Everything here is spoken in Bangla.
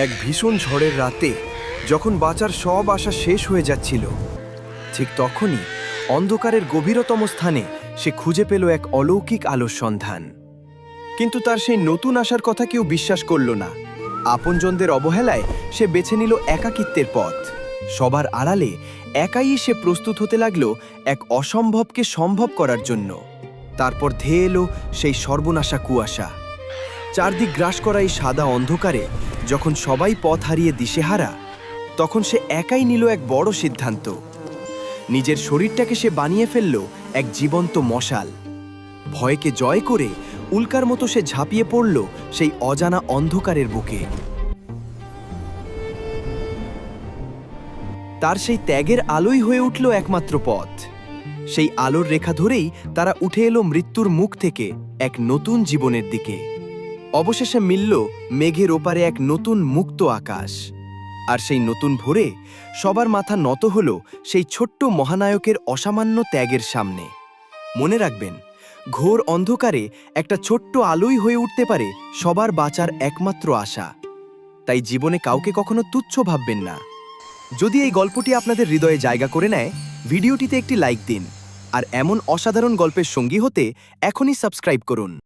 এক ভীষণ ঝড়ের রাতে যখন বাঁচার সব আশা শেষ হয়ে যাচ্ছিল, ঠিক তখনই অন্ধকারের গভীরতম স্থানে সে খুঁজে পেল এক অলৌকিক আলোর সন্ধান। কিন্তু তার সেই নতুন আশার কথা কেউ বিশ্বাস করল না। আপনজনদের অবহেলায় সে বেছে নিল একাকিত্বের পথ। সবার আড়ালে একাই সে প্রস্তুত হতে লাগলো এক অসম্ভবকে সম্ভব করার জন্য। তারপর ধেয়ে এলো সেই সর্বনাশা কুয়াশা। চারদিক গ্রাস করা এই সাদা অন্ধকারে যখন সবাই পথ হারিয়ে দিশেহারা, তখন সে একাই নিল এক বড় সিদ্ধান্ত। নিজের শরীরটাকে সে বানিয়ে ফেলল এক জীবন্ত মশাল। ভয়কে জয় করে উল্কার মতো সে ঝাঁপিয়ে পড়ল সেই অজানা অন্ধকারের বুকে। তার সেই ত্যাগের আলোই হয়ে উঠল একমাত্র পথ। সেই আলোর রেখা ধরেই তারা উঠে এলো মৃত্যুর মুখ থেকে এক নতুন জীবনের দিকে। অবশেষে মিলল মেঘের ওপারে এক নতুন মুক্ত আকাশ। আর সেই নতুন ভোরে সবার মাথা নত হল সেই ছোট্ট মহানায়কের অসামান্য ত্যাগের সামনে। মনে রাখবেন, ঘোর অন্ধকারে একটা ছোট্ট আলোই হয়ে উঠতে পারে সবার বাঁচার একমাত্র আশা। তাই জীবনে কাউকে কখনো তুচ্ছ ভাববেন না। যদি এই গল্পটি আপনাদের হৃদয়ে জায়গা করে নেয়, ভিডিওটিতে একটি লাইক দিন। আর এমন অসাধারণ গল্পের সঙ্গী হতে এখনই সাবস্ক্রাইব করুন।